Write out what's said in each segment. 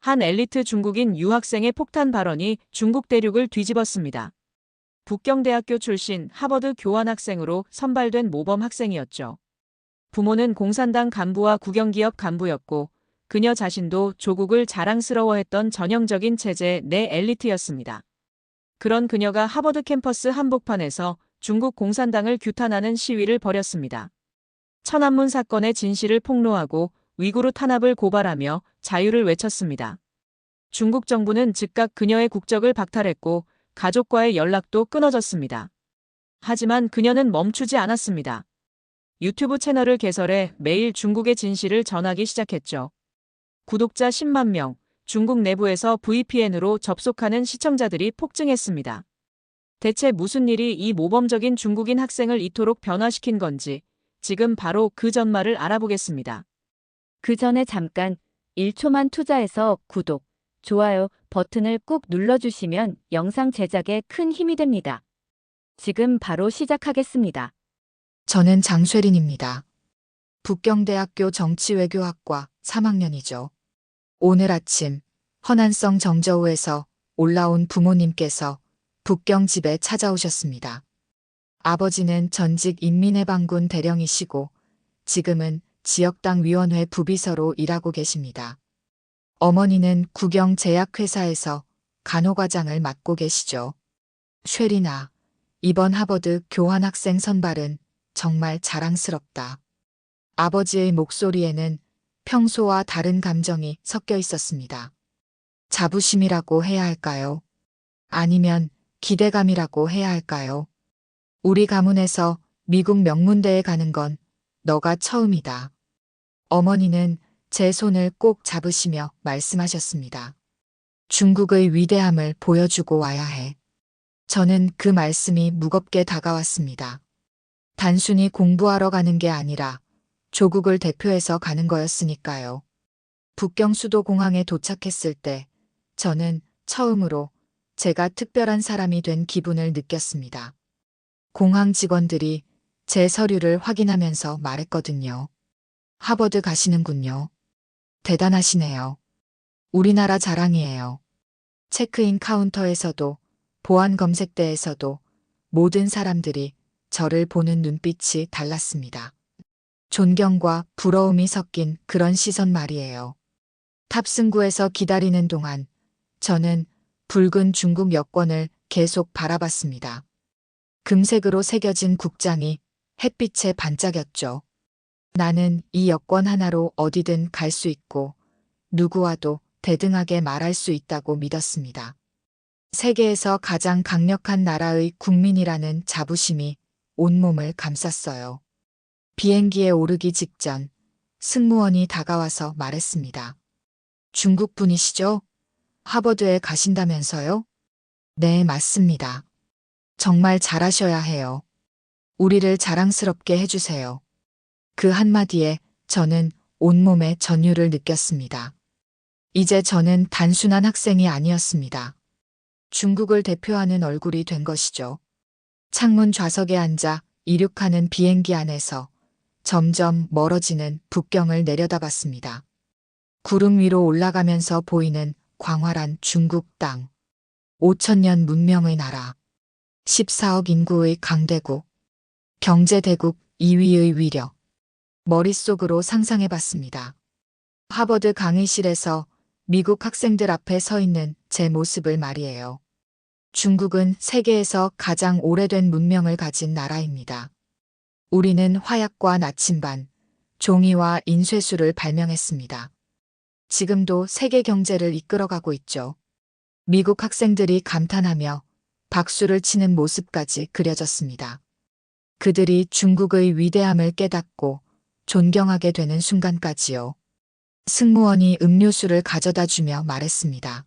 한 엘리트 중국인 유학생의 폭탄 발언이 중국 대륙을 뒤집었습니다. 북경대학교 출신 하버드 교환학생으로 선발된 모범 학생이었죠. 부모는 공산당 간부와 국영기업 간부였고 그녀 자신도 조국을 자랑스러워했던 전형적인 체제 내 엘리트였습니다. 그런 그녀가 하버드 캠퍼스 한복판에서 중국 공산당을 규탄하는 시위를 벌였습니다. 천안문 사건의 진실을 폭로하고 위구르 탄압을 고발하며 자유를 외쳤습니다. 중국 정부는 즉각 그녀의 국적을 박탈했고 가족과의 연락도 끊어졌습니다. 하지만 그녀는 멈추지 않았습니다. 유튜브 채널을 개설해 매일 중국의 진실을 전하기 시작했죠. 구독자 10만 명, 중국 내부에서 VPN으로 접속하는 시청자들이 폭증했습니다. 대체 무슨 일이 이 모범적인 중국인 학생을 이토록 변화시킨 건지 지금 바로 그 전말을 알아보겠습니다. 그 전에 잠깐 1초만 투자해서 구독, 좋아요 버튼을 꾹 눌러주시면 영상 제작에 큰 힘이 됩니다. 지금 바로 시작하겠습니다. 저는 장쉐린입니다. 북경대학교 정치외교학과 3학년이죠. 오늘 아침 허난성 정저우에서 올라온 부모님께서 북경 집에 찾아오셨습니다. 아버지는 전직 인민해방군 대령이시고 지금은 지역당 위원회 부비서로 일하고 계십니다. 어머니는 국영 제약회사에서 간호과장을 맡고 계시죠. 쉐리나, 이번 하버드 교환학생 선발은 정말 자랑스럽다. 아버지의 목소리에는 평소와 다른 감정이 섞여 있었습니다. 자부심이라고 해야 할까요? 아니면 기대감이라고 해야 할까요? 우리 가문에서 미국 명문대에 가는 건 너가 처음이다. 어머니는 제 손을 꼭 잡으시며 말씀하셨습니다. 중국의 위대함을 보여주고 와야 해. 저는 그 말씀이 무겁게 다가왔습니다. 단순히 공부하러 가는 게 아니라 조국을 대표해서 가는 거였으니까요. 북경 수도공항에 도착했을 때 저는 처음으로 제가 특별한 사람이 된 기분을 느꼈습니다. 공항 직원들이 제 서류를 확인하면서 말했거든요. 하버드 가시는군요. 대단하시네요. 우리나라 자랑이에요. 체크인 카운터에서도 보안 검색대에서도 모든 사람들이 저를 보는 눈빛이 달랐습니다. 존경과 부러움이 섞인 그런 시선 말이에요. 탑승구에서 기다리는 동안 저는 붉은 중국 여권을 계속 바라봤습니다. 금색으로 새겨진 국장이 햇빛에 반짝였죠. 나는 이 여권 하나로 어디든 갈 수 있고 누구와도 대등하게 말할 수 있다고 믿었습니다. 세계에서 가장 강력한 나라의 국민이라는 자부심이 온몸을 감쌌어요. 비행기에 오르기 직전 승무원이 다가와서 말했습니다. 중국 분이시죠? 하버드에 가신다면서요? 네, 맞습니다. 정말 잘하셔야 해요. 우리를 자랑스럽게 해주세요. 그 한마디에 저는 온몸에 전율을 느꼈습니다. 이제 저는 단순한 학생이 아니었습니다. 중국을 대표하는 얼굴이 된 것이죠. 창문 좌석에 앉아 이륙하는 비행기 안에서 점점 멀어지는 북경을 내려다봤습니다. 구름 위로 올라가면서 보이는 광활한 중국 땅. 5천년 문명의 나라. 14억 인구의 강대국. 경제대국 2위의 위력. 머릿속으로 상상해봤습니다. 하버드 강의실에서 미국 학생들 앞에 서 있는 제 모습을 말이에요. 중국은 세계에서 가장 오래된 문명을 가진 나라입니다. 우리는 화약과 나침반, 종이와 인쇄술을 발명했습니다. 지금도 세계 경제를 이끌어가고 있죠. 미국 학생들이 감탄하며 박수를 치는 모습까지 그려졌습니다. 그들이 중국의 위대함을 깨닫고 존경하게 되는 순간까지요. 승무원이 음료수를 가져다 주며 말했습니다.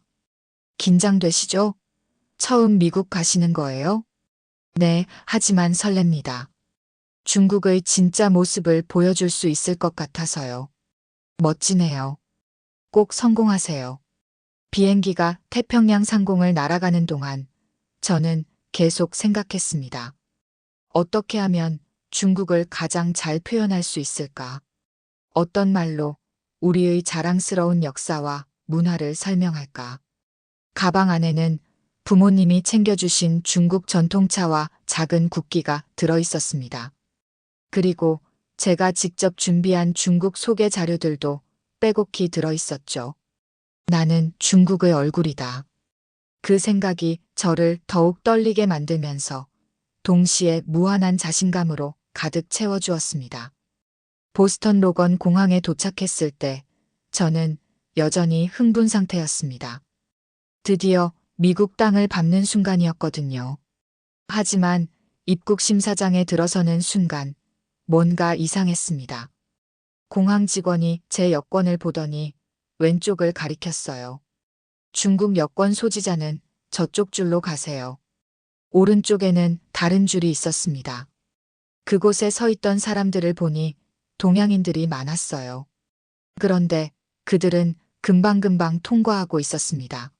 긴장되시죠? 처음 미국 가시는 거예요? 네, 하지만 설렙니다. 중국의 진짜 모습을 보여줄 수 있을 것 같아서요. 멋지네요. 꼭 성공하세요. 비행기가 태평양 상공을 날아가는 동안 저는 계속 생각했습니다. 어떻게 하면 중국을 가장 잘 표현할 수 있을까? 어떤 말로 우리의 자랑스러운 역사와 문화를 설명할까? 가방 안에는 부모님이 챙겨주신 중국 전통차와 작은 국기가 들어 있었습니다. 그리고 제가 직접 준비한 중국 소개 자료들도 빼곡히 들어 있었죠. 나는 중국의 얼굴이다. 그 생각이 저를 더욱 떨리게 만들면서 동시에 무한한 자신감으로 가득 채워주었습니다. 보스턴 로건 공항에 도착했을 때 저는 여전히 흥분 상태였습니다. 드디어 미국 땅을 밟는 순간이었거든요. 하지만 입국 심사장에 들어서는 순간 뭔가 이상했습니다. 공항 직원이 제 여권을 보더니 왼쪽을 가리켰어요. 중국 여권 소지자는 저쪽 줄로 가세요. 오른쪽에는 다른 줄이 있었습니다. 그곳에 서 있던 사람들을 보니 동양인들이 많았어요. 그런데 그들은 금방금방 통과하고 있었습니다.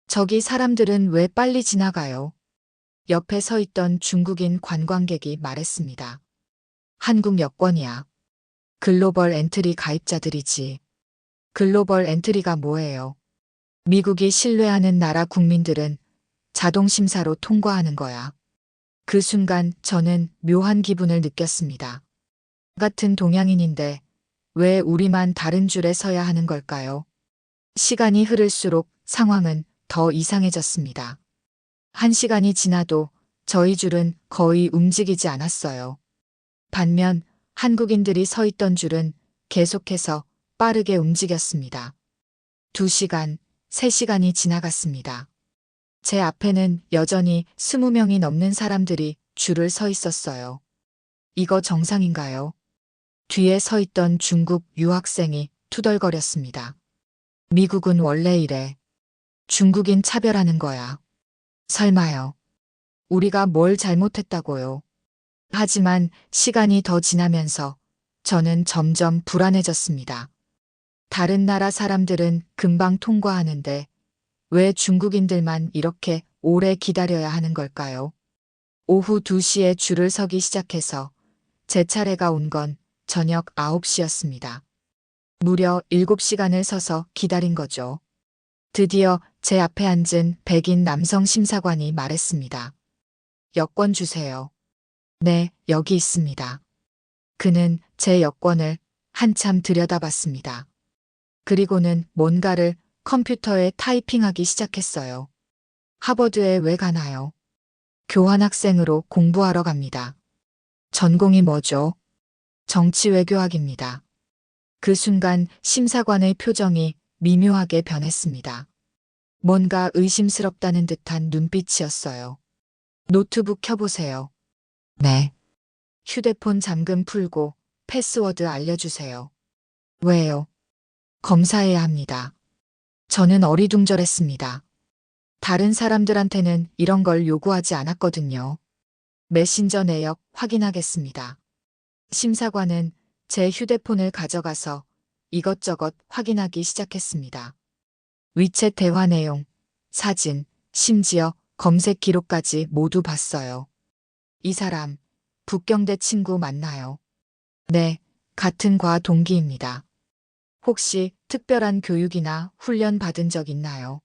저기 사람들은 왜 빨리 지나가요? 옆에 서 있던 중국인 관광객이 말했습니다. 한국 여권이야. 글로벌 엔트리 가입자들이지. 글로벌 엔트리가 뭐예요? 미국이 신뢰하는 나라 국민들은 자동 심사로 통과하는 거야. 그 순간 저는 묘한 기분을 느꼈습니다. 같은 동양인인데 왜 우리만 다른 줄에 서야 하는 걸까요? 시간이 흐를수록 상황은 더 이상해졌습니다. 1시간이 지나도 저희 줄은 거의 움직이지 않았어요. 반면 한국인들이 서 있던 줄은 계속해서 빠르게 움직였습니다. 2시간, 3시간이 지나갔습니다. 제 앞에는 여전히 20명이 넘는 사람들이 줄을 서 있었어요. 이거 정상인가요? 뒤에 서 있던 중국 유학생이 투덜거렸습니다. 미국은 원래 이래. 중국인 차별하는 거야. 설마요. 우리가 뭘 잘못했다고요. 하지만 시간이 더 지나면서 저는 점점 불안해졌습니다. 다른 나라 사람들은 금방 통과하는데 왜 중국인들만 이렇게 오래 기다려야 하는 걸까요? 오후 2시에 줄을 서기 시작해서 제 차례가 온 건 저녁 9시였습니다. 무려 7시간을 서서 기다린 거죠. 드디어 제 앞에 앉은 백인 남성 심사관이 말했습니다. 여권 주세요. 네, 여기 있습니다. 그는 제 여권을 한참 들여다봤습니다. 그리고는 뭔가를 컴퓨터에 타이핑하기 시작했어요. 하버드에 왜 가나요? 교환학생으로 공부하러 갑니다. 전공이 뭐죠? 정치외교학입니다. 그 순간 심사관의 표정이 미묘하게 변했습니다. 뭔가 의심스럽다는 듯한 눈빛이었어요. 노트북 켜보세요. 네. 휴대폰 잠금 풀고 패스워드 알려주세요. 왜요? 검사해야 합니다. 저는 어리둥절했습니다. 다른 사람들한테는 이런 걸 요구하지 않았거든요. 메신저 내역 확인하겠습니다. 심사관은 제 휴대폰을 가져가서 이것저것 확인하기 시작했습니다. 위챗 대화 내용, 사진, 심지어 검색 기록까지 모두 봤어요. 이 사람, 북경대 친구 맞나요? 네, 같은 과 동기입니다. 혹시 특별한 교육이나 훈련 받은 적 있나요?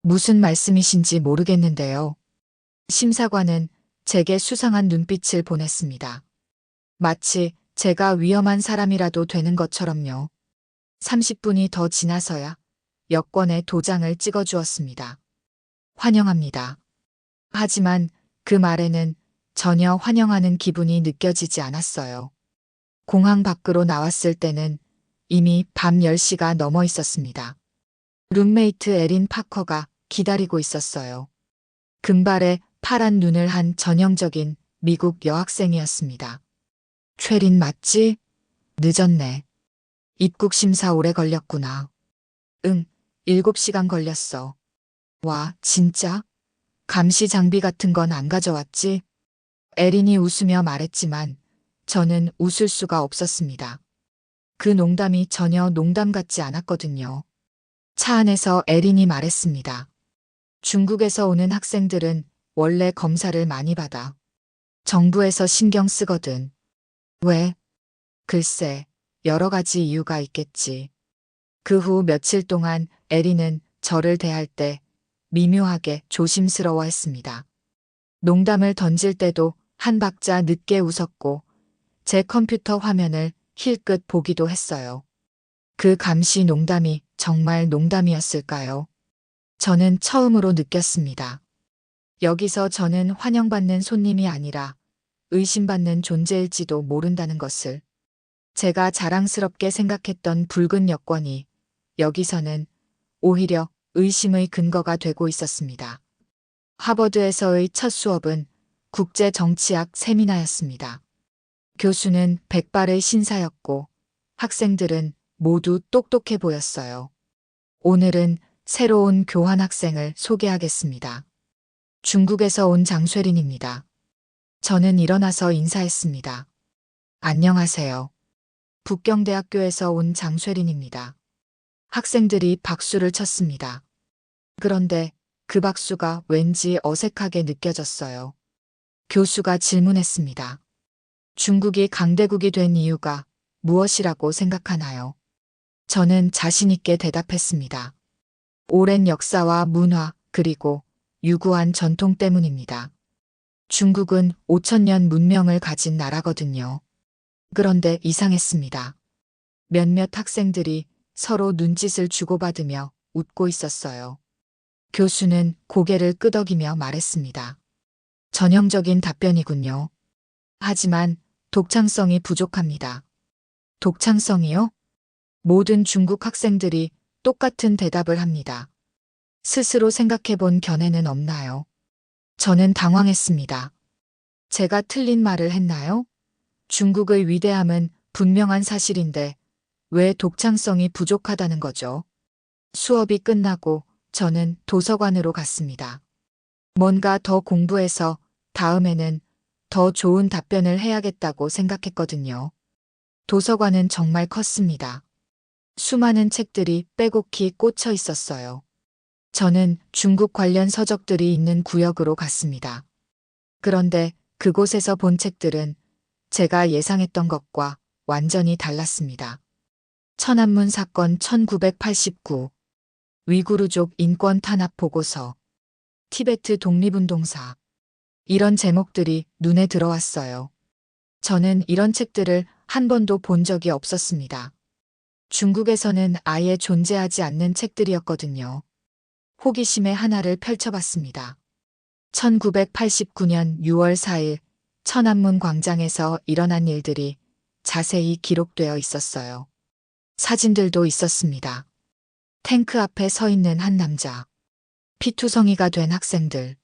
무슨 말씀이신지 모르겠는데요. 심사관은 제게 수상한 눈빛을 보냈습니다. 마치 제가 위험한 사람이라도 되는 것처럼요. 30분이 더 지나서야 여권에 도장을 찍어주었습니다. 환영합니다. 하지만 그 말에는 전혀 환영하는 기분이 느껴지지 않았어요. 공항 밖으로 나왔을 때는 이미 밤 10시가 넘어 있었습니다. 룸메이트 에린 파커가 기다리고 있었어요. 금발에 파란 눈을 한 전형적인 미국 여학생이었습니다. 최린 맞지? 늦었네. 입국 심사 오래 걸렸구나. 응, 7시간 걸렸어. 와, 진짜? 감시 장비 같은 건 안 가져왔지? 에린이 웃으며 말했지만 저는 웃을 수가 없었습니다. 그 농담이 전혀 농담 같지 않았거든요. 차 안에서 에린이 말했습니다. 중국에서 오는 학생들은 원래 검사를 많이 받아. 정부에서 신경 쓰거든. 왜? 글쎄, 여러 가지 이유가 있겠지. 그 후 며칠 동안 에리는 저를 대할 때 미묘하게 조심스러워했습니다. 농담을 던질 때도 한 박자 늦게 웃었고 제 컴퓨터 화면을 힐끗 보기도 했어요. 그 감시 농담이 정말 농담이었을까요? 저는 처음으로 느꼈습니다. 여기서 저는 환영받는 손님이 아니라 의심받는 존재일지도 모른다는 것을. 제가 자랑스럽게 생각했던 붉은 여권이 여기서는 오히려 의심의 근거가 되고 있었습니다. 하버드에서의 첫 수업은 국제정치학 세미나였습니다. 교수는 백발의 신사였고 학생들은 모두 똑똑해 보였어요. 오늘은 새로운 교환학생을 소개하겠습니다. 중국에서 온 장쇠린입니다. 저는 일어나서 인사했습니다. 안녕하세요. 북경대학교에서 온 장쇠린입니다. 학생들이 박수를 쳤습니다. 그런데 그 박수가 왠지 어색하게 느껴졌어요. 교수가 질문했습니다. 중국이 강대국이 된 이유가 무엇이라고 생각하나요? 저는 자신 있게 대답했습니다. 오랜 역사와 문화 그리고 유구한 전통 때문입니다. 중국은 5천년 문명을 가진 나라거든요. 그런데 이상했습니다. 몇몇 학생들이 서로 눈짓을 주고받으며 웃고 있었어요. 교수는 고개를 끄덕이며 말했습니다. 전형적인 답변이군요. 하지만 독창성이 부족합니다. 독창성이요? 모든 중국 학생들이 똑같은 대답을 합니다. 스스로 생각해 본 견해는 없나요? 저는 당황했습니다. 제가 틀린 말을 했나요? 중국의 위대함은 분명한 사실인데 왜 독창성이 부족하다는 거죠? 수업이 끝나고 저는 도서관으로 갔습니다. 뭔가 더 공부해서 다음에는 더 좋은 답변을 해야겠다고 생각했거든요. 도서관은 정말 컸습니다. 수많은 책들이 빼곡히 꽂혀 있었어요. 저는 중국 관련 서적들이 있는 구역으로 갔습니다. 그런데 그곳에서 본 책들은 제가 예상했던 것과 완전히 달랐습니다. 천안문 사건 1989, 위구르족 인권 탄압 보고서, 티베트 독립운동사. 이런 제목들이 눈에 들어왔어요. 저는 이런 책들을 한 번도 본 적이 없었습니다. 중국에서는 아예 존재하지 않는 책들이었거든요. 호기심의 하나를 펼쳐봤습니다. 1989년 6월 4일 천안문 광장에서 일어난 일들이 자세히 기록되어 있었어요. 사진들도 있었습니다. 탱크 앞에 서 있는 한 남자, 피투성이가 된 학생들,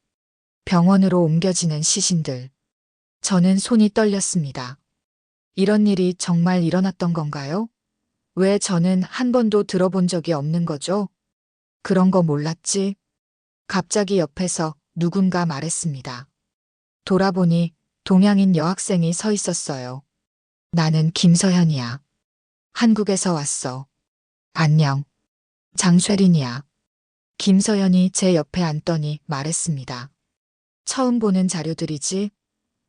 병원으로 옮겨지는 시신들. 저는 손이 떨렸습니다. 이런 일이 정말 일어났던 건가요? 왜 저는 한 번도 들어본 적이 없는 거죠? 그런 거 몰랐지? 갑자기 옆에서 누군가 말했습니다. 돌아보니 동양인 여학생이 서 있었어요. 나는 김서현이야. 한국에서 왔어. 안녕. 장쇠린이야. 김서현이 제 옆에 앉더니 말했습니다. 처음 보는 자료들이지?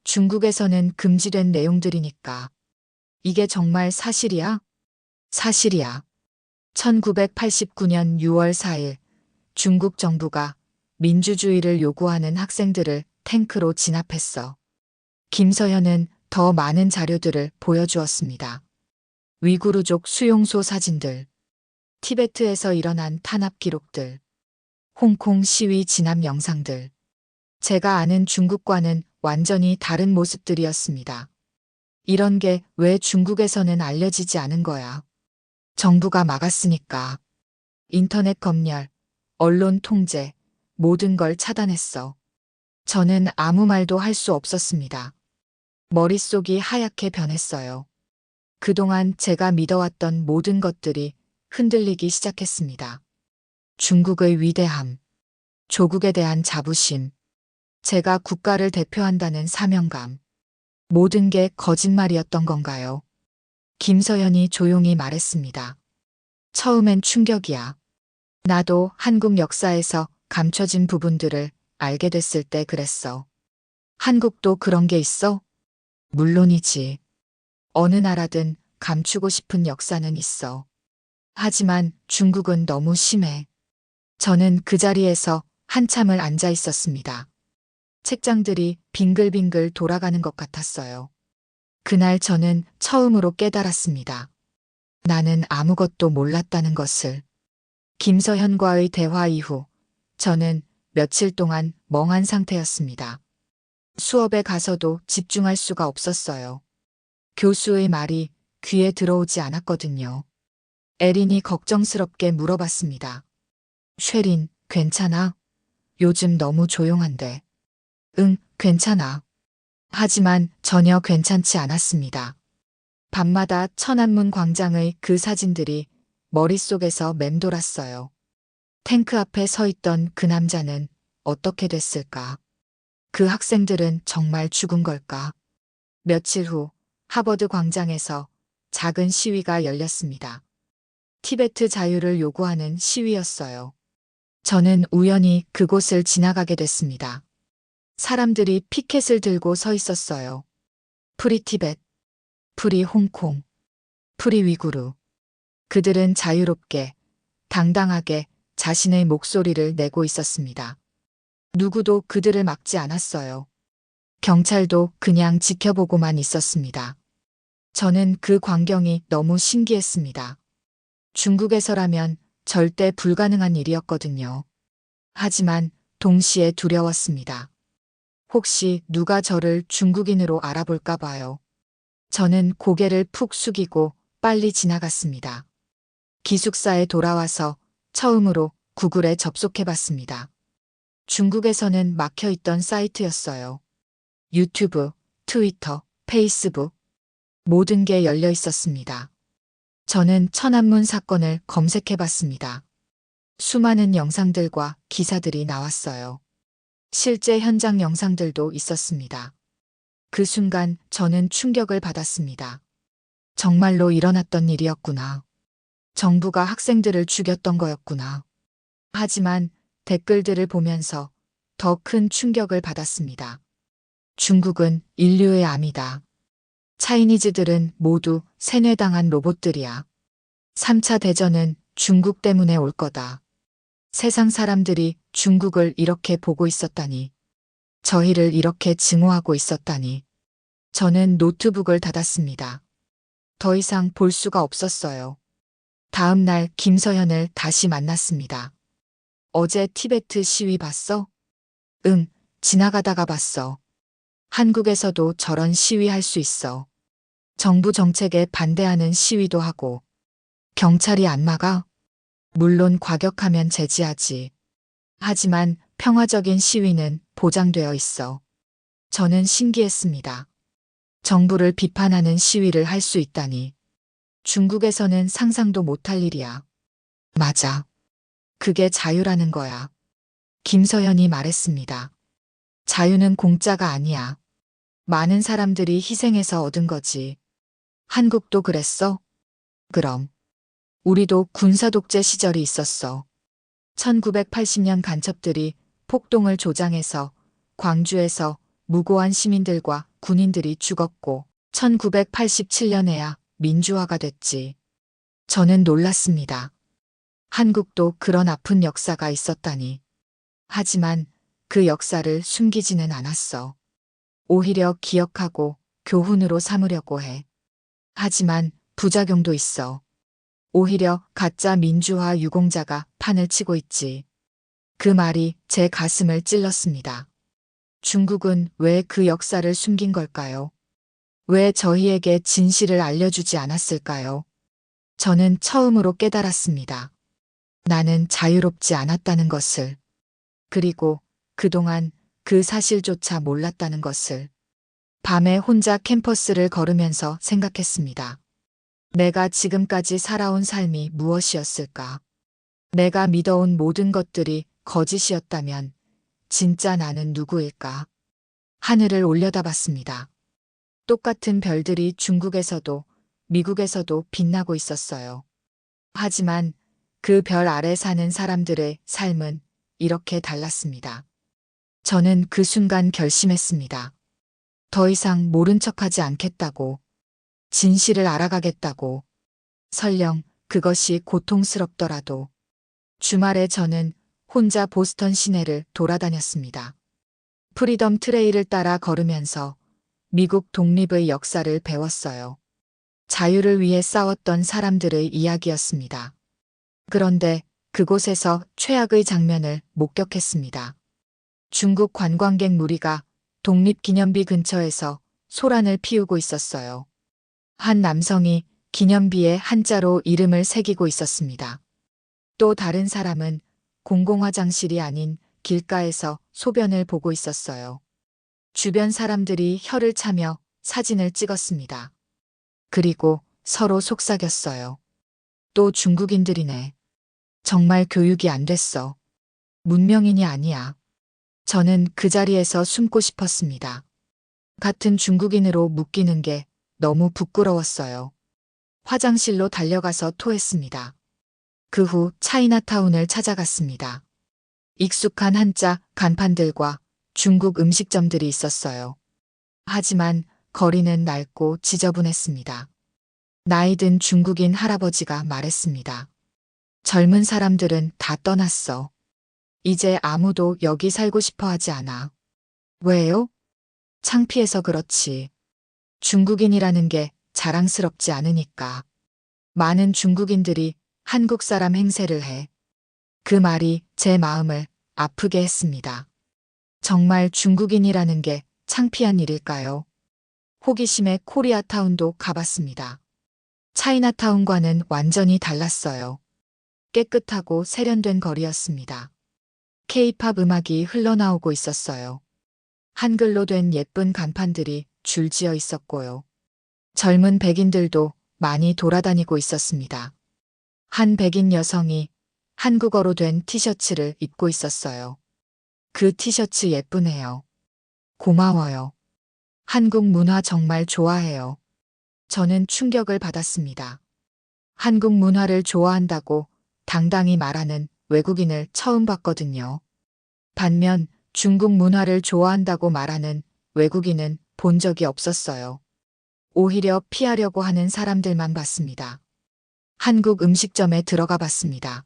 중국에서는 금지된 내용들이니까. 이게 정말 사실이야? 사실이야. 1989년 6월 4일 중국 정부가 민주주의를 요구하는 학생들을 탱크로 진압했어. 김서현은 더 많은 자료들을 보여주었습니다. 위구르족 수용소 사진들, 티베트에서 일어난 탄압 기록들, 홍콩 시위 진압 영상들. 제가 아는 중국과는 완전히 다른 모습들이었습니다. 이런 게 왜 중국에서는 알려지지 않은 거야? 정부가 막았으니까. 인터넷 검열, 언론 통제, 모든 걸 차단했어. 저는 아무 말도 할 수 없었습니다. 머릿속이 하얗게 변했어요. 그동안 제가 믿어왔던 모든 것들이 흔들리기 시작했습니다. 중국의 위대함, 조국에 대한 자부심, 제가 국가를 대표한다는 사명감. 모든 게 거짓말이었던 건가요? 김서현이 조용히 말했습니다. 처음엔 충격이야. 나도 한국 역사에서 감춰진 부분들을 알게 됐을 때 그랬어. 한국도 그런 게 있어? 물론이지. 어느 나라든 감추고 싶은 역사는 있어. 하지만 중국은 너무 심해. 저는 그 자리에서 한참을 앉아 있었습니다. 책장들이 빙글빙글 돌아가는 것 같았어요. 그날 저는 처음으로 깨달았습니다. 나는 아무것도 몰랐다는 것을. 김서현과의 대화 이후 저는 며칠 동안 멍한 상태였습니다. 수업에 가서도 집중할 수가 없었어요. 교수의 말이 귀에 들어오지 않았거든요. 에린이 걱정스럽게 물어봤습니다. 쉐린, 괜찮아? 요즘 너무 조용한데. 응, 괜찮아. 하지만 전혀 괜찮지 않았습니다. 밤마다 천안문 광장의 그 사진들이 머릿속에서 맴돌았어요. 탱크 앞에 서 있던 그 남자는 어떻게 됐을까? 그 학생들은 정말 죽은 걸까? 며칠 후 하버드 광장에서 작은 시위가 열렸습니다. 티베트 자유를 요구하는 시위였어요. 저는 우연히 그곳을 지나가게 됐습니다. 사람들이 피켓을 들고 서 있었어요. 프리 티벳, 프리 홍콩, 프리 위구르. 그들은 자유롭게, 당당하게 자신의 목소리를 내고 있었습니다. 누구도 그들을 막지 않았어요. 경찰도 그냥 지켜보고만 있었습니다. 저는 그 광경이 너무 신기했습니다. 중국에서라면 절대 불가능한 일이었거든요. 하지만 동시에 두려웠습니다. 혹시 누가 저를 중국인으로 알아볼까 봐요. 저는 고개를 푹 숙이고 빨리 지나갔습니다. 기숙사에 돌아와서 처음으로 구글에 접속해봤습니다. 중국에서는 막혀있던 사이트였어요. 유튜브, 트위터, 페이스북, 모든 게 열려 있었습니다. 저는 천안문 사건을 검색해봤습니다. 수많은 영상들과 기사들이 나왔어요. 실제 현장 영상들도 있었습니다. 그 순간 저는 충격을 받았습니다. 정말로 일어났던 일이었구나. 정부가 학생들을 죽였던 거였구나. 하지만 댓글들을 보면서 더 큰 충격을 받았습니다. 중국은 인류의 암이다. 차이니즈들은 모두 세뇌당한 로봇들이야. 3차 대전은 중국 때문에 올 거다. 세상 사람들이 중국을 이렇게 보고 있었다니. 저희를 이렇게 증오하고 있었다니. 저는 노트북을 닫았습니다. 더 이상 볼 수가 없었어요. 다음 날 김서현을 다시 만났습니다. 어제 티베트 시위 봤어? 응, 지나가다가 봤어. 한국에서도 저런 시위할 수 있어. 정부 정책에 반대하는 시위도 하고. 경찰이 안 막아? 물론 과격하면 제지하지. 하지만 평화적인 시위는 보장되어 있어. 저는 신기했습니다. 정부를 비판하는 시위를 할 수 있다니. 중국에서는 상상도 못할 일이야. 맞아. 그게 자유라는 거야. 김서현이 말했습니다. 자유는 공짜가 아니야. 많은 사람들이 희생해서 얻은 거지. 한국도 그랬어? 그럼. 우리도 군사독재 시절이 있었어. 1980년 간첩들이 폭동을 조장해서 광주에서 무고한 시민들과 군인들이 죽었고 1987년에야 민주화가 됐지. 저는 놀랐습니다. 한국도 그런 아픈 역사가 있었다니. 하지만 그 역사를 숨기지는 않았어. 오히려 기억하고 교훈으로 삼으려고 해. 하지만 부작용도 있어. 오히려 가짜 민주화 유공자가 판을 치고 있지. 그 말이 제 가슴을 찔렀습니다. 중국은 왜 그 역사를 숨긴 걸까요? 왜 저희에게 진실을 알려주지 않았을까요? 저는 처음으로 깨달았습니다. 나는 자유롭지 않았다는 것을. 그리고 그동안 그 사실조차 몰랐다는 것을. 밤에 혼자 캠퍼스를 걸으면서 생각했습니다. 내가 지금까지 살아온 삶이 무엇이었을까? 내가 믿어온 모든 것들이 거짓이었다면 진짜 나는 누구일까? 하늘을 올려다봤습니다. 똑같은 별들이 중국에서도 미국에서도 빛나고 있었어요. 하지만 그 별 아래 사는 사람들의 삶은 이렇게 달랐습니다. 저는 그 순간 결심했습니다. 더 이상 모른 척하지 않겠다고. 진실을 알아가겠다고. 설령 그것이 고통스럽더라도. 주말에 저는 혼자 보스턴 시내를 돌아다녔습니다. 프리덤 트레일을 따라 걸으면서 미국 독립의 역사를 배웠어요. 자유를 위해 싸웠던 사람들의 이야기였습니다. 그런데 그곳에서 최악의 장면을 목격했습니다. 중국 관광객 무리가 독립기념비 근처에서 소란을 피우고 있었어요. 한 남성이 기념비에 한자로 이름을 새기고 있었습니다. 또 다른 사람은 공공화장실이 아닌 길가에서 소변을 보고 있었어요. 주변 사람들이 혀를 차며 사진을 찍었습니다. 그리고 서로 속삭였어요. 또 중국인들이네. 정말 교육이 안 됐어. 문명인이 아니야. 저는 그 자리에서 숨고 싶었습니다. 같은 중국인으로 묶이는 게 너무 부끄러웠어요. 화장실로 달려가서 토했습니다. 그 후 차이나타운을 찾아갔습니다. 익숙한 한자 간판들과 중국 음식점들이 있었어요. 하지만 거리는 낡고 지저분했습니다. 나이든 중국인 할아버지가 말했습니다. 젊은 사람들은 다 떠났어. 이제 아무도 여기 살고 싶어 하지 않아. 왜요? 창피해서 그렇지. 중국인이라는 게 자랑스럽지 않으니까. 많은 중국인들이 한국 사람 행세를 해. 그 말이 제 마음을 아프게 했습니다. 정말 중국인이라는 게 창피한 일일까요? 호기심에 코리아타운도 가봤습니다. 차이나타운과는 완전히 달랐어요. 깨끗하고 세련된 거리였습니다. K-팝 음악이 흘러나오고 있었어요. 한글로 된 예쁜 간판들이 줄지어 있었고요. 젊은 백인들도 많이 돌아다니고 있었습니다. 한 백인 여성이 한국어로 된 티셔츠를 입고 있었어요. 그 티셔츠 예쁘네요. 고마워요. 한국 문화 정말 좋아해요. 저는 충격을 받았습니다. 한국 문화를 좋아한다고 당당히 말하는 외국인을 처음 봤거든요. 반면 중국 문화를 좋아한다고 말하는 외국인은 본 적이 없었어요. 오히려 피하려고 하는 사람들만 봤습니다. 한국 음식점에 들어가 봤습니다.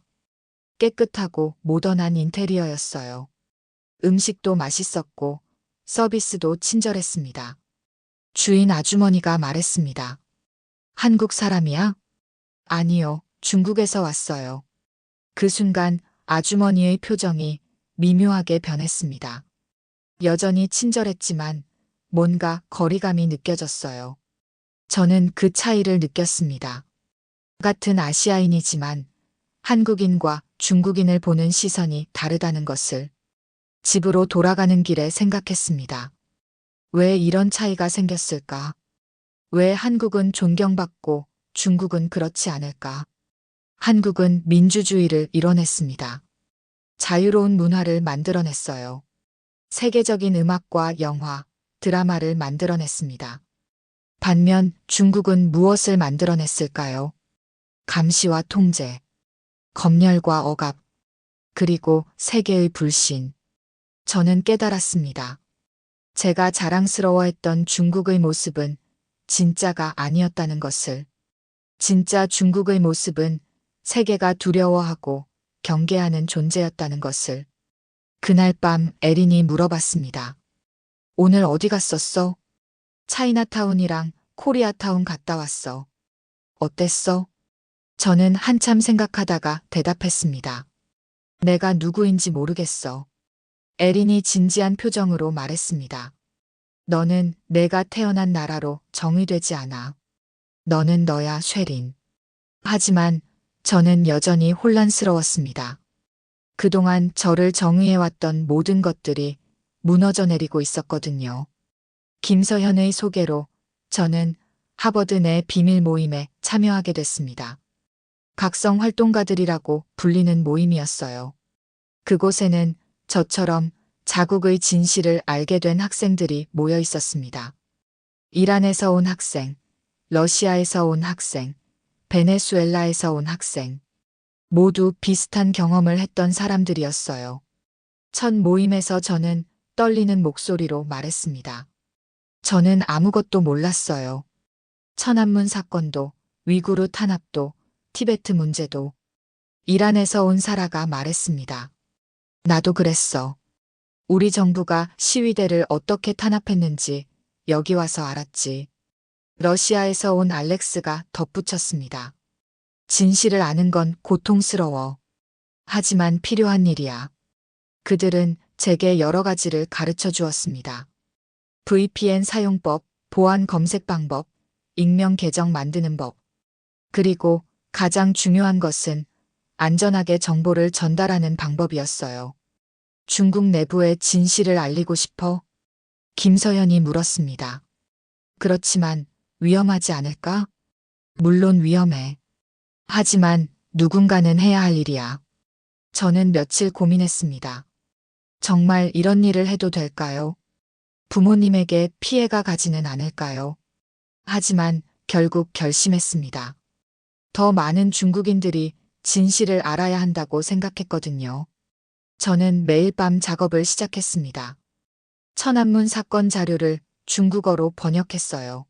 깨끗하고 모던한 인테리어였어요. 음식도 맛있었고 서비스도 친절했습니다. 주인 아주머니가 말했습니다. 한국 사람이야? 아니요, 중국에서 왔어요. 그 순간 아주머니의 표정이 미묘하게 변했습니다. 여전히 친절했지만 뭔가 거리감이 느껴졌어요. 저는 그 차이를 느꼈습니다. 같은 아시아인이지만 한국인과 중국인을 보는 시선이 다르다는 것을 집으로 돌아가는 길에 생각했습니다. 왜 이런 차이가 생겼을까? 왜 한국은 존경받고 중국은 그렇지 않을까? 한국은 민주주의를 이뤄냈습니다. 자유로운 문화를 만들어냈어요. 세계적인 음악과 영화, 드라마를 만들어냈습니다. 반면 중국은 무엇을 만들어냈을까요? 감시와 통제, 검열과 억압, 그리고 세계의 불신. 저는 깨달았습니다. 제가 자랑스러워했던 중국의 모습은 진짜가 아니었다는 것을. 진짜 중국의 모습은 세계가 두려워하고 경계하는 존재였다는 것을. 그날 밤 에린이 물어봤습니다. 오늘 어디 갔었어? 차이나타운이랑 코리아타운 갔다 왔어. 어땠어? 저는 한참 생각하다가 대답했습니다. 내가 누구인지 모르겠어. 에린이 진지한 표정으로 말했습니다. 너는 내가 태어난 나라로 정의되지 않아. 너는 너야, 쉐린. 하지만 저는 여전히 혼란스러웠습니다. 그동안 저를 정의해왔던 모든 것들이 무너져 내리고 있었거든요. 김서현의 소개로 저는 하버드 내 비밀 모임에 참여하게 됐습니다. 각성 활동가들이라고 불리는 모임이었어요. 그곳에는 저처럼 자국의 진실을 알게 된 학생들이 모여 있었습니다. 이란에서 온 학생, 러시아에서 온 학생, 베네수엘라에서 온 학생. 모두 비슷한 경험을 했던 사람들이었어요. 첫 모임에서 저는 떨리는 목소리로 말했습니다. 저는 아무것도 몰랐어요. 천안문 사건도, 위구르 탄압도, 티베트 문제도. 이란에서 온 사라가 말했습니다. 나도 그랬어. 우리 정부가 시위대를 어떻게 탄압했는지 여기 와서 알았지. 러시아에서 온 알렉스가 덧붙였습니다. 진실을 아는 건 고통스러워. 하지만 필요한 일이야. 그들은 제게 여러 가지를 가르쳐 주었습니다. VPN 사용법, 보안 검색 방법, 익명 계정 만드는 법. 그리고 가장 중요한 것은 안전하게 정보를 전달하는 방법이었어요. 중국 내부의 진실을 알리고 싶어? 김서연이 물었습니다. 그렇지만 위험하지 않을까? 물론 위험해. 하지만 누군가는 해야 할 일이야. 저는 며칠 고민했습니다. 정말 이런 일을 해도 될까요? 부모님에게 피해가 가지는 않을까요? 하지만 결국 결심했습니다. 더 많은 중국인들이 진실을 알아야 한다고 생각했거든요. 저는 매일 밤 작업을 시작했습니다. 천안문 사건 자료를 중국어로 번역했어요.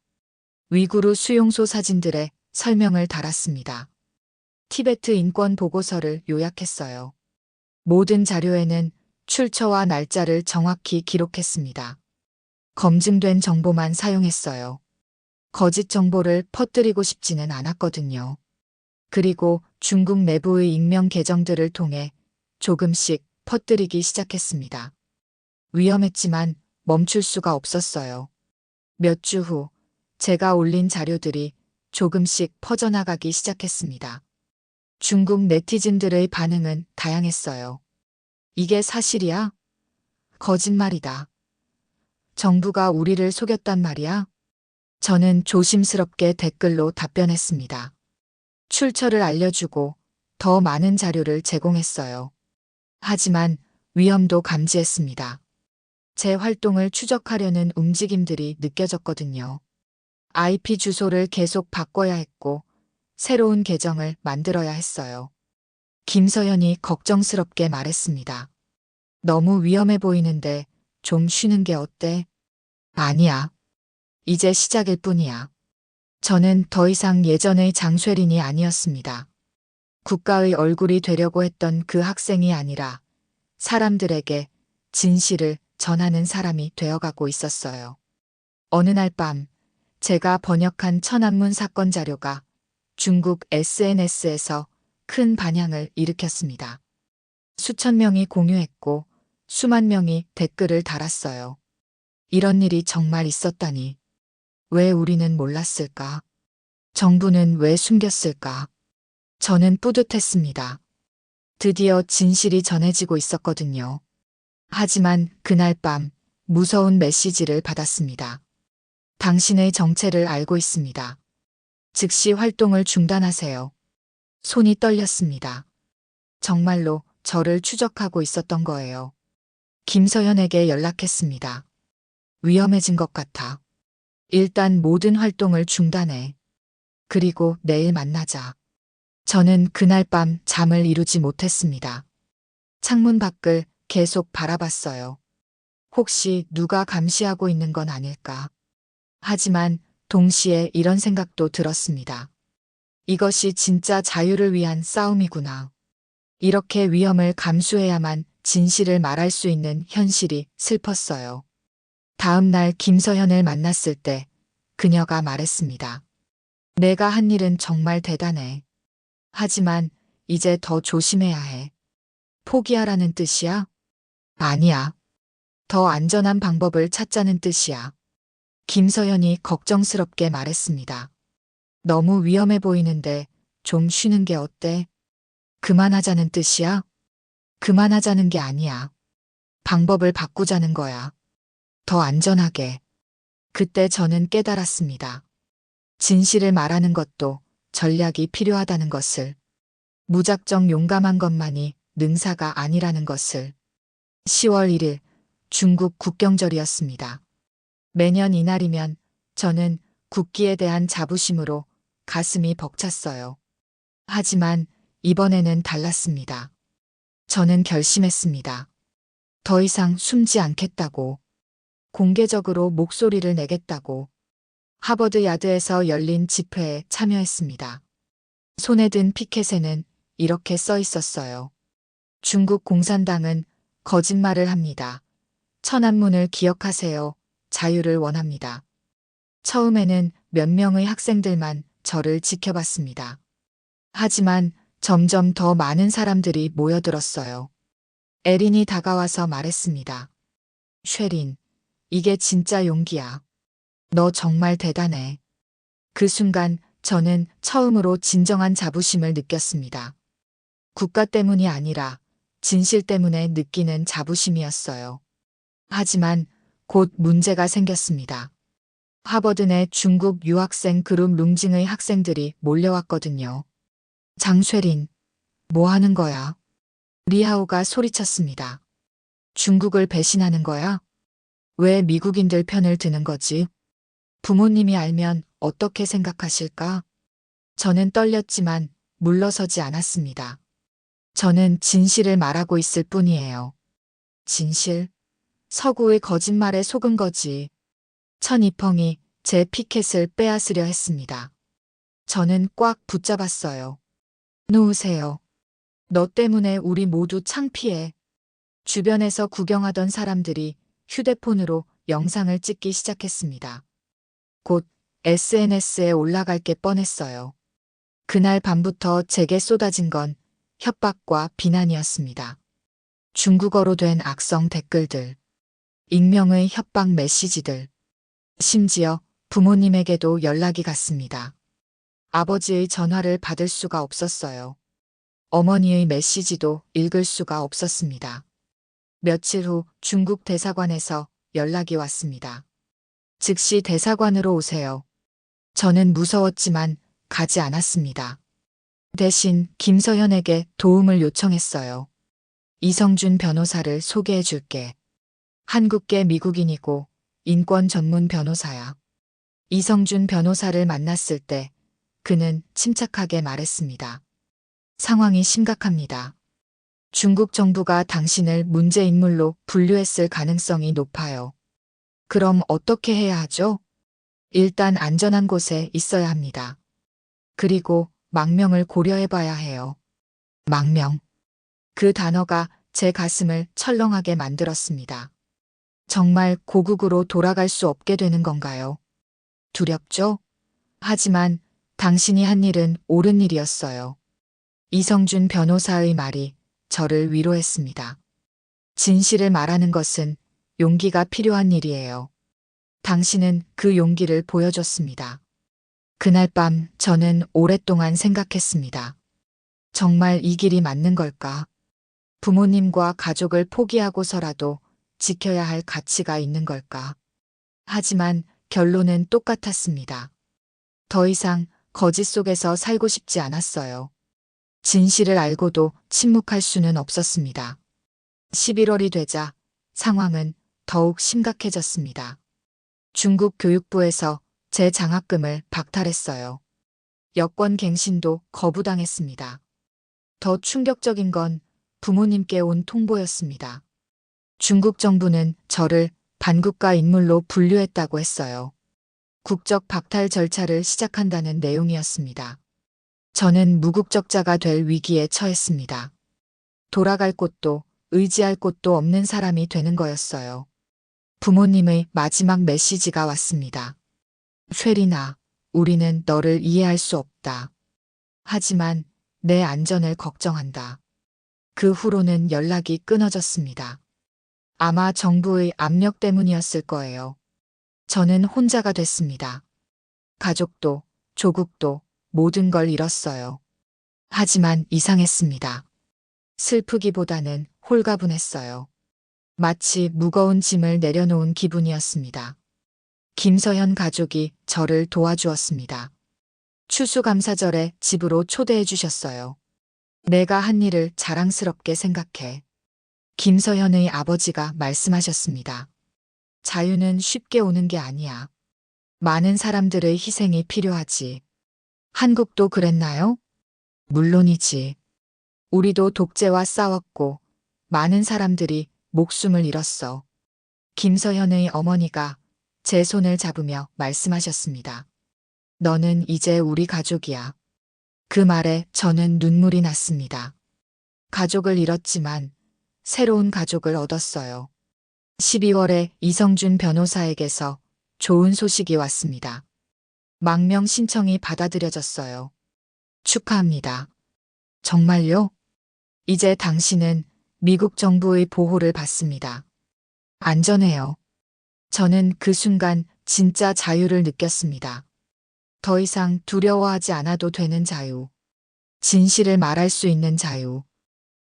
위구르 수용소 사진들의 설명을 달았습니다. 티베트 인권 보고서를 요약했어요. 모든 자료에는 출처와 날짜를 정확히 기록했습니다. 검증된 정보만 사용했어요. 거짓 정보를 퍼뜨리고 싶지는 않았거든요. 그리고 중국 내부의 익명 계정들을 통해 조금씩 퍼뜨리기 시작했습니다. 위험했지만 멈출 수가 없었어요. 몇 주 후 제가 올린 자료들이 조금씩 퍼져나가기 시작했습니다. 중국 네티즌들의 반응은 다양했어요. 이게 사실이야? 거짓말이다. 정부가 우리를 속였단 말이야? 저는 조심스럽게 댓글로 답변했습니다. 출처를 알려주고 더 많은 자료를 제공했어요. 하지만 위험도 감지했습니다. 제 활동을 추적하려는 움직임들이 느껴졌거든요. IP 주소를 계속 바꿔야 했고 새로운 계정을 만들어야 했어요. 김서연이 걱정스럽게 말했습니다. 너무 위험해 보이는데 좀 쉬는 게 어때? 아니야. 이제 시작일 뿐이야. 저는 더 이상 예전의 장쇠린이 아니었습니다. 국가의 얼굴이 되려고 했던 그 학생이 아니라 사람들에게 진실을 전하는 사람이 되어가고 있었어요. 어느 날 밤 제가 번역한 천안문 사건 자료가 중국 SNS에서 큰 반향을 일으켰습니다. 수천 명이 공유했고 수만 명이 댓글을 달았어요. 이런 일이 정말 있었다니. 왜 우리는 몰랐을까? 정부는 왜 숨겼을까? 저는 뿌듯했습니다. 드디어 진실이 전해지고 있었거든요. 하지만 그날 밤 무서운 메시지를 받았습니다. 당신의 정체를 알고 있습니다. 즉시 활동을 중단하세요. 손이 떨렸습니다. 정말로 저를 추적하고 있었던 거예요. 김서연에게 연락했습니다. 위험해진 것 같아. 일단 모든 활동을 중단해. 그리고 내일 만나자. 저는 그날 밤 잠을 이루지 못했습니다. 창문 밖을 계속 바라봤어요. 혹시 누가 감시하고 있는 건 아닐까? 하지만 동시에 이런 생각도 들었습니다. 이것이 진짜 자유를 위한 싸움이구나. 이렇게 위험을 감수해야만 진실을 말할 수 있는 현실이 슬펐어요. 다음 날 김서현을 만났을 때 그녀가 말했습니다. 내가 한 일은 정말 대단해. 하지만 이제 더 조심해야 해. 포기하라는 뜻이야? 아니야. 더 안전한 방법을 찾자는 뜻이야. 김서연이 걱정스럽게 말했습니다. 너무 위험해 보이는데 좀 쉬는 게 어때? 그만하자는 뜻이야? 그만하자는 게 아니야. 방법을 바꾸자는 거야. 더 안전하게. 그때 저는 깨달았습니다. 진실을 말하는 것도 전략이 필요하다는 것을. 무작정 용감한 것만이 능사가 아니라는 것을. 10월 1일 중국 국경절이었습니다. 매년 이날이면 저는 국기에 대한 자부심으로 가슴이 벅찼어요. 하지만 이번에는 달랐습니다. 저는 결심했습니다. 더 이상 숨지 않겠다고. 공개적으로 목소리를 내겠다고. 하버드 야드에서 열린 집회에 참여했습니다. 손에 든 피켓에는 이렇게 써 있었어요. 중국 공산당은 거짓말을 합니다. 천안문을 기억하세요. 자유를 원합니다. 처음에는 몇 명의 학생들만 저를 지켜봤습니다. 하지만 점점 더 많은 사람들이 모여들었어요. 에린이 다가와서 말했습니다. 쉐린, 이게 진짜 용기야. 너 정말 대단해. 그 순간 저는 처음으로 진정한 자부심을 느꼈습니다. 국가 때문이 아니라 진실 때문에 느끼는 자부심이었어요. 하지만 곧 문제가 생겼습니다. 하버드 내 중국 유학생 그룹 룽징의 학생들이 몰려왔거든요. 장쉐린, 뭐 하는 거야? 리하오가 소리쳤습니다. 중국을 배신하는 거야? 왜 미국인들 편을 드는 거지? 부모님이 알면 어떻게 생각하실까? 저는 떨렸지만 물러서지 않았습니다. 저는 진실을 말하고 있을 뿐이에요. 진실? 서구의 거짓말에 속은 거지. 천이펑이 제 피켓을 빼앗으려 했습니다. 저는 꽉 붙잡았어요. 놓으세요. 너 때문에 우리 모두 창피해. 주변에서 구경하던 사람들이 휴대폰으로 영상을 찍기 시작했습니다. 곧 SNS에 올라갈 게 뻔했어요. 그날 밤부터 제게 쏟아진 건 협박과 비난이었습니다. 중국어로 된 악성 댓글들, 익명의 협박 메시지들, 심지어 부모님에게도 연락이 갔습니다. 아버지의 전화를 받을 수가 없었어요. 어머니의 메시지도 읽을 수가 없었습니다. 며칠 후 중국 대사관에서 연락이 왔습니다. 즉시 대사관으로 오세요. 저는 무서웠지만 가지 않았습니다. 대신 김서현에게 도움을 요청했어요. 이성준 변호사를 소개해 줄게. 한국계 미국인이고 인권 전문 변호사야. 이성준 변호사를 만났을 때 그는 침착하게 말했습니다. 상황이 심각합니다. 중국 정부가 당신을 문제 인물로 분류했을 가능성이 높아요. 그럼 어떻게 해야 하죠? 일단 안전한 곳에 있어야 합니다. 그리고 망명을 고려해 봐야 해요. 망명. 그 단어가 제 가슴을 철렁하게 만들었습니다. 정말 고국으로 돌아갈 수 없게 되는 건가요? 두렵죠? 하지만 당신이 한 일은 옳은 일이었어요. 이성준 변호사의 말이 저를 위로했습니다. 진실을 말하는 것은 용기가 필요한 일이에요. 당신은 그 용기를 보여줬습니다. 그날 밤 저는 오랫동안 생각했습니다. 정말 이 길이 맞는 걸까? 부모님과 가족을 포기하고서라도 지켜야 할 가치가 있는 걸까? 하지만 결론은 똑같았습니다. 더 이상 거짓 속에서 살고 싶지 않았어요. 진실을 알고도 침묵할 수는 없었습니다. 11월이 되자 상황은 더욱 심각해졌습니다. 중국 교육부에서 제 장학금을 박탈했어요. 여권 갱신도 거부당했습니다. 더 충격적인 건 부모님께 온 통보였습니다. 중국 정부는 저를 반국가 인물로 분류했다고 했어요. 국적 박탈 절차를 시작한다는 내용이었습니다. 저는 무국적자가 될 위기에 처했습니다. 돌아갈 곳도 의지할 곳도 없는 사람이 되는 거였어요. 부모님의 마지막 메시지가 왔습니다. 쉐리나, 우리는 너를 이해할 수 없다. 하지만 내 안전을 걱정한다. 그 후로는 연락이 끊어졌습니다. 아마 정부의 압력 때문이었을 거예요. 저는 혼자가 됐습니다. 가족도, 조국도 모든 걸 잃었어요. 하지만 이상했습니다. 슬프기보다는 홀가분했어요. 마치 무거운 짐을 내려놓은 기분이었습니다. 김서현 가족이 저를 도와주었습니다. 추수감사절에 집으로 초대해 주셨어요. 내가 한 일을 자랑스럽게 생각해. 김서현의 아버지가 말씀하셨습니다. 자유는 쉽게 오는 게 아니야. 많은 사람들의 희생이 필요하지. 한국도 그랬나요? 물론이지. 우리도 독재와 싸웠고 많은 사람들이 목숨을 잃었어. 김서현의 어머니가 제 손을 잡으며 말씀하셨습니다. 너는 이제 우리 가족이야. 그 말에 저는 눈물이 났습니다. 가족을 잃었지만 새로운 가족을 얻었어요. 12월에 이성준 변호사에게서 좋은 소식이 왔습니다. 망명 신청이 받아들여졌어요. 축하합니다. 정말요? 이제 당신은 미국 정부의 보호를 받습니다. 안전해요. 저는 그 순간 진짜 자유를 느꼈습니다. 더 이상 두려워하지 않아도 되는 자유. 진실을 말할 수 있는 자유.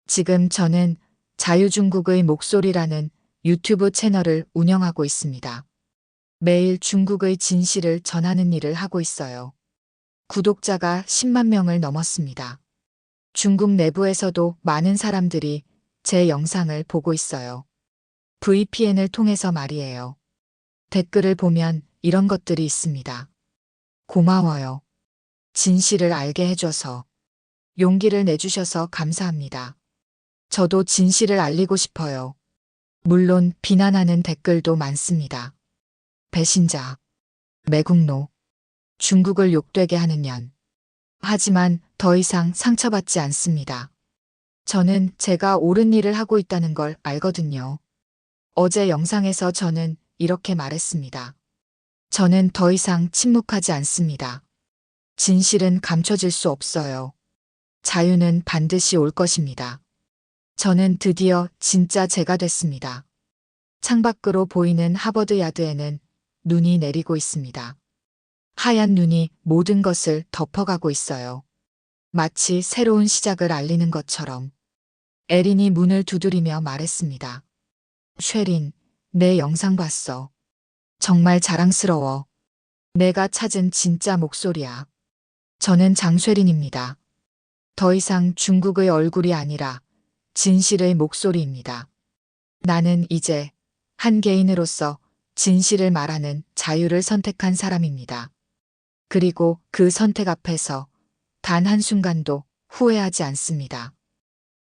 지금 저는 자유중국의 목소리라는 유튜브 채널을 운영하고 있습니다. 매일 중국의 진실을 전하는 일을 하고 있어요. 구독자가 10만 명을 넘었습니다. 중국 내부에서도 많은 사람들이 제 영상을 보고 있어요. VPN을 통해서 말이에요. 댓글을 보면 이런 것들이 있습니다. 고마워요. 진실을 알게 해줘서. 용기를 내주셔서 감사합니다. 저도 진실을 알리고 싶어요. 물론 비난하는 댓글도 많습니다. 배신자, 매국노, 중국을 욕되게 하는 년. 하지만 더 이상 상처받지 않습니다. 저는 제가 옳은 일을 하고 있다는 걸 알거든요. 어제 영상에서 저는 이렇게 말했습니다. 저는 더 이상 침묵하지 않습니다. 진실은 감춰질 수 없어요. 자유는 반드시 올 것입니다. 저는 드디어 진짜 제가 됐습니다. 창밖으로 보이는 하버드 야드에는 눈이 내리고 있습니다. 하얀 눈이 모든 것을 덮어가고 있어요. 마치 새로운 시작을 알리는 것처럼. 에린이 문을 두드리며 말했습니다. 쉐린, 내 영상 봤어. 정말 자랑스러워. 내가 찾은 진짜 목소리야. 저는 장쉐린입니다. 더 이상 중국의 얼굴이 아니라 진실의 목소리입니다. 나는 이제 한 개인으로서 진실을 말하는 자유를 선택한 사람입니다. 그리고 그 선택 앞에서 단 한순간도 후회하지 않습니다.